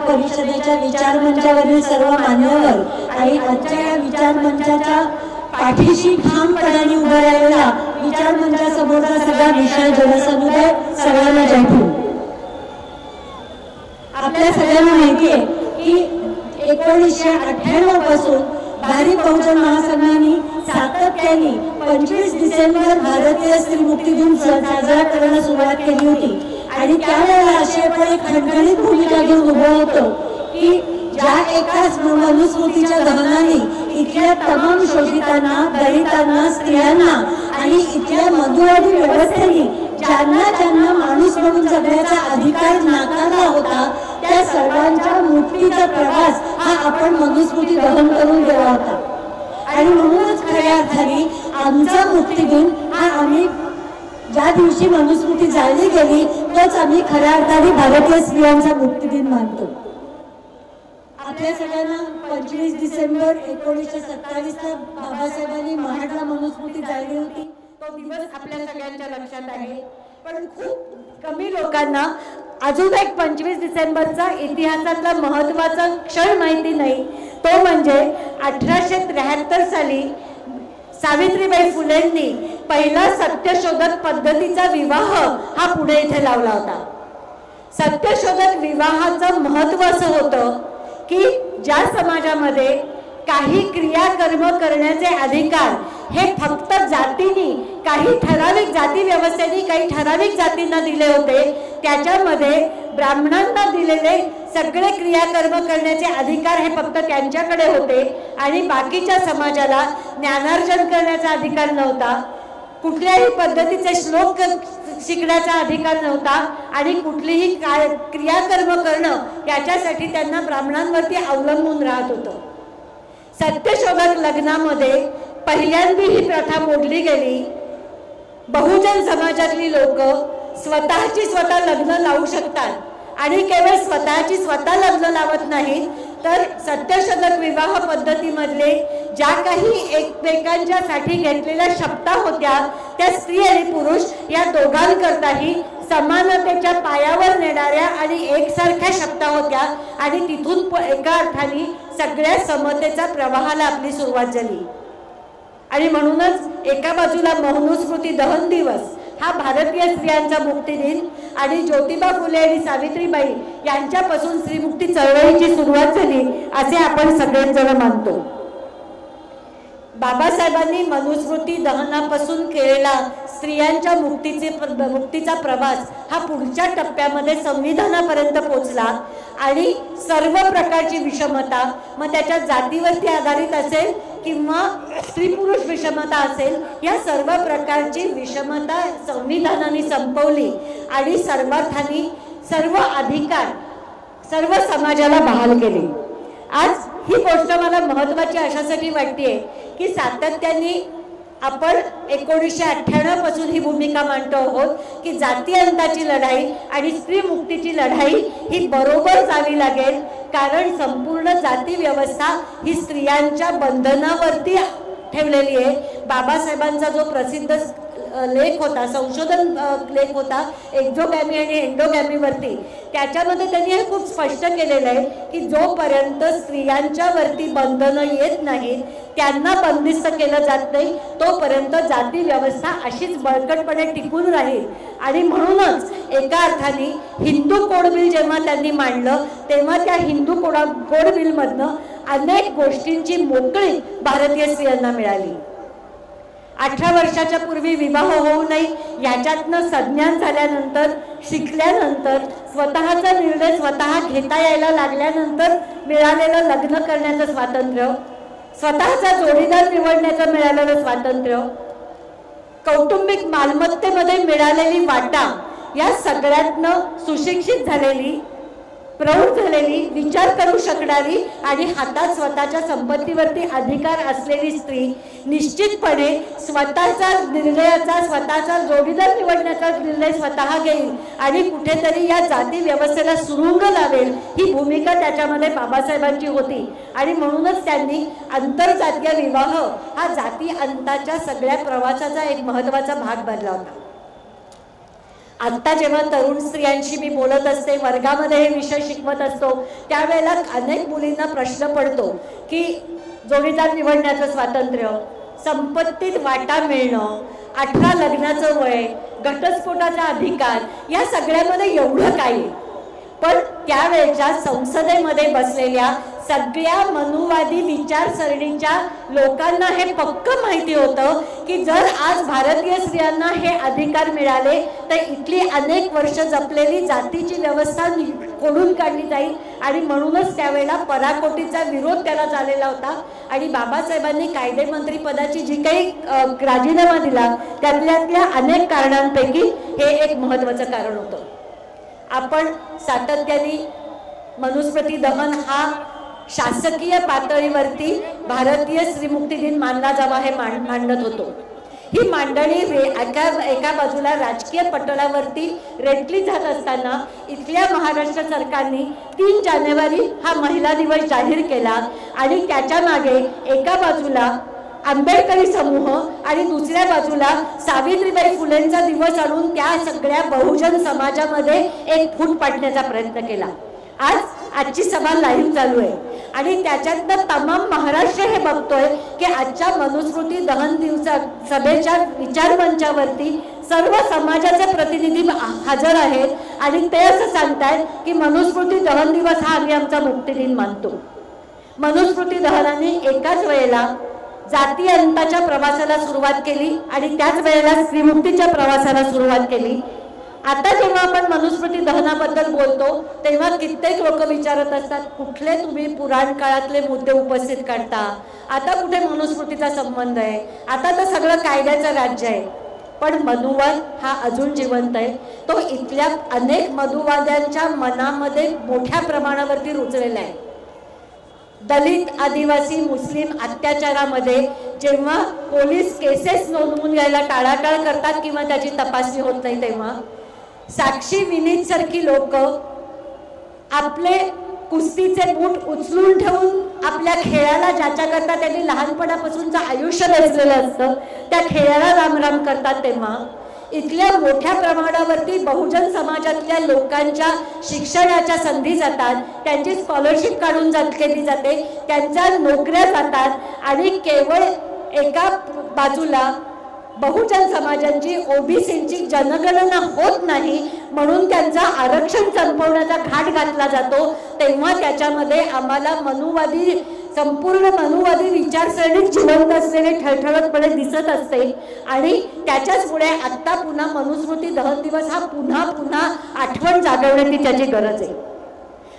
परिषदेच्या विचारमंचावरील सर्व मान्यवर आणि आजच्या या विचारमंचाच्या पाठीशी ठामपणाने उभा राहिलेला विचारमंचासमोरचा सगळा विषय जनसमुदाय सगळ्यांना जयभीम। आपल्या सगळ्यांना माहिती आहे की 1998 पासून भारिप बहुजन महासंघाने सातत्याने 25 डिसेंबर भारतीय स्त्री मुक्ती दिन साजरा करायला सुरुवात केली होती आणि त्यावेळेला अशी आपण एक खणखणीत भूमिका घेऊन उभं होतो की ज्या एकाच मनुस्मृतीच्या दहनाने इथल्या तमाम शोषितांना, दलितांना, स्त्रियांना आणि इथल्या मधुवादी व्यवस्थेने ज्यांना ज्यांना माणूस म्हणून जगण्याचा अधिकार नाकारला होता त्या सर्वांच्या मुक्तीचा प्रवास हा आपण मनुस्मृती दहन करून गेला होता। आणि म्हणूनच खऱ्या अर्थाने आमचा मुक्ती दिन हा आम्ही ज्या दिवशी मनुस्मृती जाळली गेली तोच आम्ही खऱ्या अर्थाने भारतीय स्त्रियांचा मुक्ती दिन मानतो। आपल्या सगळ्यांना 25 डिसेंबर 1927 ला बाबासाहेबांनी महाडला मनुस्मृती जाळली होती, तो दिवस आपल्या सगळ्यांच्या लक्षात आहे। पण खूप कमी लोकांना अजून एक 25 डिसेंबरचा इतिहासातला महत्त्वाचा क्षण माहिती नाही, तो म्हणजे 1873 साली सावित्रीबाई फुलेंनी पहिला सत्यशोधक पद्धतीचा विवाह हा पुणे इथे लावला होता। सत्यशोधक विवाहाचं महत्त्व असं होतं की ज्या समाजामध्ये काही क्रियाकर्म करण्याचे अधिकार हे फक्त जातींनी, काही ठराविक जाती व्यवस्थेने काही ठराविक जातींना दिले होते, त्याच्यामध्ये ब्राह्मणांना दिलेले सगळे क्रियाकर्म करण्याचे अधिकार हे फक्त त्यांच्याकडे होते आणि बाकीच्या समाजाला ज्ञानार्जन करण्याचा अधिकार नव्हता, कुठल्याही पद्धतीचे श्लोक शिकण्याचा अधिकार नव्हता आणि कुठलीही क्रियाकर्म करणं याच्यासाठी त्यांना ब्राह्मणांवरती अवलंबून राहत होतं। सत्यशोधक लग्नामध्ये पहिल्यांदा ही प्रथा मोडली गेली। बहुजन समाजातली लोक स्वतःची स्वतः लग्न लावू शकतात आणि केवळ स्वतःची स्वतः लग्न लावत नाहीत तर सत्यशोधक विवाह पद्धतीमधले ज्या काही एकमेकांच्यासाठी घेतलेल्या शपथा होत्या त्या स्त्री आणि पुरुष या दोघांकरताही समानतेच्या पायावर नेणाऱ्या आणि एकसारख्या शपथा होत्या आणि तिथून एका अर्थाने सगळ्या समतेचा प्रवाहाला आपली सुरुवात झाली। आणि म्हणूनच एका बाजूला मनुस्मृती दहन दिवस हा भारतीय स्त्रियांचा मुक्ती दिन आणि ज्योतिबा फुले आणि सावित्रीबाई यांच्यापासून स्त्रीमुक्ती चळवळीची सुरुवात झाली असे आपण सगळेजण मानतो। बाबासाहेबांनी मनुस्मृती दहनापासून केलेला स्त्रियांच्या मुक्तीचा प्रवास हा पुढच्या टप्प्यामध्ये संविधानापर्यंत पोहोचला आणि सर्व प्रकारची विषमता, मग त्याच्या जातीवरती आधारित असेल किंवा स्त्री पुरुष विषमता असेल, या सर्व प्रकारची विषमता संविधानाने संपवली आणि सर्वार्थाने सर्व अधिकार सर्व समाजाला बहाल केले। आज ही गोष्ट मला महत्त्वाची अशासाठी वाटते की सातत्याने आपण 1998 पासून ही भूमिका मांडतो आहोत की जाती अंताची लढाई आणि स्त्री मुक्तीची लढाई ही बरोबर जावी लागेल, कारण संपूर्ण जाती व्यवस्था ही स्त्रियांच्या बंधनावरती ठेवलेली आहे। बाबासाहेबांचा जो प्रसिद्ध लेख होता, संशोधन लेख होता एक्झोगॅमी आणि एंडोगॅमीवरती, त्याच्यामध्ये त्यांनी हे खूप स्पष्ट केलेलं आहे की जोपर्यंत स्त्रियांच्यावरती बंधनं येत नाहीत, त्यांना बंदिस्त केलं जात नाही, तोपर्यंत जाती व्यवस्था अशीच बळकटपणे टिकून राहील। आणि म्हणूनच एका अर्थाने हिंदू कोड बिल जेव्हा त्यांनी मांडलं तेव्हा त्या हिंदू कोड बिलमधनं अनेक गोष्टींची मोकळीक भारतीय स्त्रियांना मिळाली। 18 वर्षाच्या पूर्वी विवाह होऊ नये याच्यातनं संज्ञान झाल्यानंतर, शिकल्यानंतर, स्वतःचा निर्णय स्वतः घेता यायला लागल्यानंतर मिळालेलं लग्न करण्याचं स्वातंत्र्य, स्वतःचा जोडीदार निवडण्याचं मिळालेलं स्वातंत्र्य, कौटुंबिक मालमत्तेमध्ये मिळालेली वाटा, या सगळ्यातनं सुशिक्षित झालेली, प्रौढ झालेली, विचार करू शकणारी आणि हातात स्वतःच्या संपत्तीवरती अधिकार असलेली स्त्री निश्चितपणे स्वतःचा निर्णयाचा, स्वतःचा जोडीदार निवडण्याचा निर्णय स्वतः घेईल आणि कुठेतरी या जाती व्यवस्थेला सुरुंग लावेल, ही भूमिका त्याच्यामध्ये बाबासाहेबांची होती। आणि म्हणूनच त्यांनी आंतरजातीय विवाह हा जाती अंताच्या सगळ्या प्रवासाचा एक महत्त्वाचा भाग बनला होता। आता जेव्हा तरुण स्त्रियांशी मी बोलत असते, वर्गामध्ये हे विषय शिकवत असतो, त्यावेळेला अनेक मुलींना प्रश्न पडतो की जोडीदार निवडण्याचं स्वातंत्र्य, संपत्तीत वाटा मिळणं, 18 लग्नाचं वय, घटस्फोटाचा अधिकार, या सगळ्यामध्ये एवढं काही. पण त्यावेळेच्या संसदेमध्ये बसलेल्या सगळ्या मनुवादी विचारसरणीच्या लोकांना हे पक्क माहिती होतं की जर आज भारतीय स्त्रियांना हे अधिकार मिळाले तर इथली अनेक वर्ष जपलेली जातीची व्यवस्था खोडून काढली जाईल. आणि म्हणूनच त्यावेळेला पराकोटीचा विरोध त्याला झालेला होता. आणि बाबासाहेबांनी कायदेमंत्री पदाची जी काही राजीनामा दिला त्यातल्या अनेक कारणांपैकी हे एक महत्त्वाचं कारण होतं. आपण सातत्याने मनुस्मृती दहन हा शासकीय पातळीवरती भारतीय स्त्रीमुक्ती दिन मानला जावा हे मांडत होतो. ही मांडणी एका बाजूला राजकीय पटलावरती रेटली जात असताना इथल्या महाराष्ट्र सरकारने 3 जानेवारी हा महिला दिवस जाहीर केला. आणि त्याच्या मागे एका बाजूला आंबेडकरी समूह आणि दुसऱ्या बाजूला सावित्रीबाई फुलेंचा दिवस आणून त्या सगळ्या बहुजन समाजामध्ये एक फूट पाडण्याचा प्रयत्न केला. आजची सभा लाईव्ह चालू आहे आणि त्याच्यातनं तमाम महाराष्ट्र हे बघतोय की आजच्या मनुस्मृती दहन सभेच्या विचारमंचावरती सर्व समाजाचे प्रतिनिधी हजर आहेत आणि ते असं सांगतायत की मनुस्मृती दहन दिवस हा आम्ही आमचा मुक्ती दिन मानतो. मनुस्मृती दहनाने एकाच वेळेला जाती अंताच्या प्रवासाला सुरुवात केली आणि त्याच वेळेला स्त्रीमुक्तीच्या प्रवासाला सुरुवात केली. आता जेव्हा आपण मनुस्मृती दहनाबद्दल बोलतो तेव्हा कित्येक लोक विचारत असतात कुठले तुम्ही पुराण काळातले मुद्दे उपस्थित करता, आता कुठे मनुस्मृतीचा संबंध आहे, आता तर सगळं कायद्याचं राज्य आहे. पण मनुवाद हा अजून जिवंत आहे. तो इथल्या अनेक मनुवाद्यांच्या मनामध्ये मोठ्या प्रमाणावरती रुजलेला आहे. दलित, आदिवासी, मुस्लिम अत्याचारामध्ये जेव्हा पोलीस केसेस नोंदवून घ्यायला टाळाटाळ करतात किंवा त्याची तपासणी होत नाही तेव्हा साक्षी विनीत सारखी लोक आपले कुस्तीचे बूट उचलून ठेवून आपल्या खेळाला ज्याच्याकरता त्यांनी लहानपणापासूनचं आयुष्य रचलेलं असतं त्या खेळाला रामराम करतात. तेव्हा इथल्या मोठ्या प्रमाणावरती बहुजन समाजातल्या लोकांच्या शिक्षणाच्या संधी जातात, त्यांची स्कॉलरशिप काढून केली जाते, त्यांच्या नोकऱ्या जातात आणि केवळ एका बाजूला बहुजन समाजांची ओबीसींची जनगणना होत नाही म्हणून त्यांचा आरक्षण संपवण्याचा घाट घातला जातो. तेव्हा त्याच्यामध्ये आम्हाला संपूर्ण मनुवादी विचारसरणीत जिवंत असलेले ठळठळतपणे दिसत असते. आणि त्याच्याच पुढे आत्ता पुन्हा मनुस्मृती दहन दिवस हा पुन्हा आठवण जागवण्याची त्याची गरज आहे.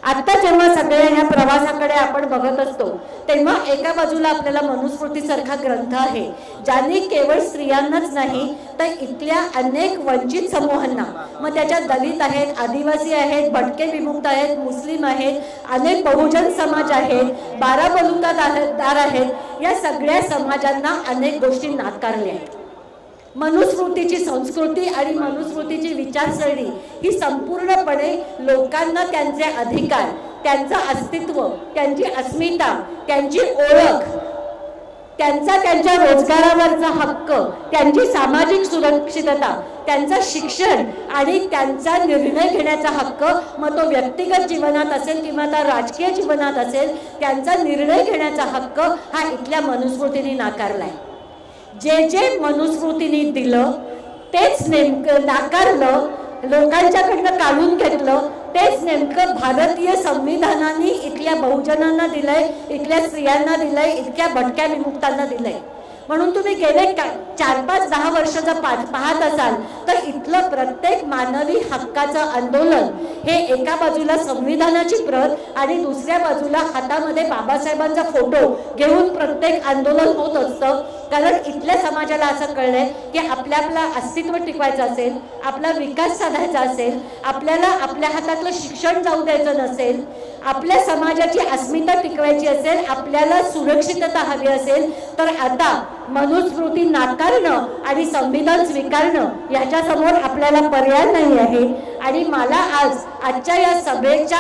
आता जेव्हा सगळ्या ह्या प्रवासाकडे आपण बघत असतो तेव्हा एका बाजूला आपल्याला मनुस्मृतीसारखा ग्रंथ आहे ज्यांनी केवळ स्त्रियांनाच नाही तर इथल्या अनेक वंचित समूहांना, मग त्याच्यात दलित आहेत, आदिवासी आहेत, भटके विमुक्त आहेत, मुस्लिम आहेत, अनेक बहुजन समाज आहेत, 12 बलुतेदार आहेत, या सगळ्या समाजांना अनेक गोष्टी नाकारल्या आहेत. मनुस्मृतीची संस्कृती आणि मनुस्मृतीची विचारसरणी ही संपूर्णपणे लोकांना त्यांचे अधिकार, त्यांचं अस्तित्व, त्यांची अस्मिता, त्यांची ओळख, त्यांच्या रोजगारावरचा हक्क, त्यांची सामाजिक सुरक्षितता, त्यांचं शिक्षण आणि त्यांचा निर्णय घेण्याचा हक्क, मग तो व्यक्तिगत जीवनात असेल किंवा त्या राजकीय जीवनात असेल, त्यांचा निर्णय घेण्याचा हक्क हा इथल्या मनुस्मृतीने नाकारलाय. जे मनुस्मृतीने दिलं तेच नेमकं नाकारलं, लोकांच्याकडनं काढून घेतलं, तेच नेमकं भारतीय संविधानाने इथल्या बहुजनांना दिलंय, इथल्या स्त्रियांना दिलंय, इतक्या भटक्या विमुक्तांना दिलंय. म्हणून तुम्ही गेले 4-5-10 वर्ष जर पाहत असाल तर इथलं प्रत्येक मानवी हक्काचं आंदोलन हे एका बाजूला संविधानाची प्रत आणि दुसऱ्या बाजूला हातामध्ये बाबासाहेबांचा फोटो घेऊन प्रत्येक आंदोलन होत असतं. कारण इथल्या समाजाला असं कळलंय की आपलं अस्तित्व टिकवायचं असेल, आपला विकास साधायचा असेल, आपल्याला आपल्या हातातलं शिक्षण जाऊ द्यायचं नसेल, आपल्या समाजाची अस्मिता टिकवायची असेल, आपल्याला सुरक्षितता हवी असेल तर आता मनुस्मृती नाकारणं आणि संविधान स्वीकारणं याच्यासमोर आपल्याला पर्याय नाही आहे. आणि मला आजच्या या सभेच्या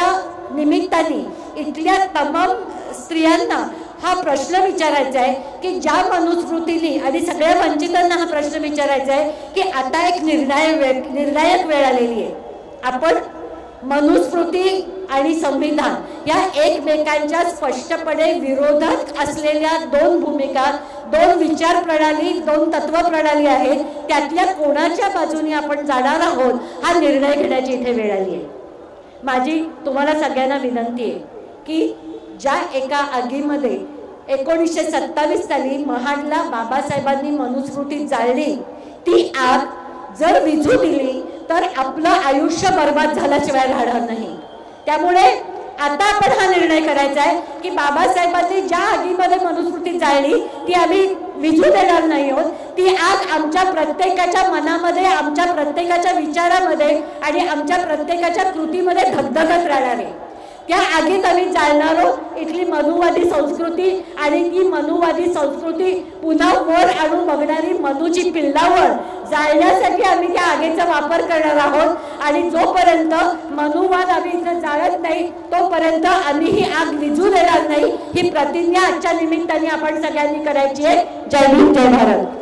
निमित्ताने इथल्या तमाम स्त्रियांना हा प्रश्न विचारायचा आहे की ज्या मनुस्मृतीने आणि सगळ्या वंचितांना हा प्रश्न विचारायचा आहे की आता एक निर्णायक वेळ आलेली आहे. आपण मनुस्मृती आणि संविधान या एकमेकांच्या स्पष्टपणे विरोधात असलेल्या दोन भूमिका, दोन विचार प्रणाली, दोन तत्व प्रणाली आहेत. त्यातल्या कोणाच्या बाजूने आपण जाणार आहोत हा निर्णय घेण्याची इथे वेळ आली आहे. माझी तुम्हाला सगळ्यांना विनंती आहे की ज्या एका आगीमध्ये 1927 साली महाडला बाबासाहेबांनी मनुस्मृती जाळली, ती आग जर विझू दिली तर आपलं आयुष्य बर्बाद झाल्याशिवाय राहणार नाही. त्यामुळे आता आपण हा निर्णय करायचा आहे की बाबासाहेबांनी ज्या आगीमध्ये मनुस्मृती जाळली ती आम्ही विझू देणार नाही आहोत. ती आग आमच्या प्रत्येकाच्या मनामध्ये, आमच्या प्रत्येकाच्या विचारामध्ये आणि आमच्या प्रत्येकाच्या कृतीमध्ये धगधगत राहणार आहे. त्या आगीत आम्ही जाळणार आहोत इथली मनुवादी संस्कृती, आणि ती मनुवादी संस्कृती पुन्हा वर आणून बघणारी मनुची पिल्लावर जाळण्यासाठी आम्ही त्या आगीचा वापर करणार आहोत. आणि जोपर्यंत मनुवाद आम्ही इथं जाळत नाही तोपर्यंत आम्ही ही आग विझू देणार नाही. ही प्रतिज्ञा आजच्या निमित्ताने आपण सगळ्यांनी करायची आहे. जय हिंद, जय भारत.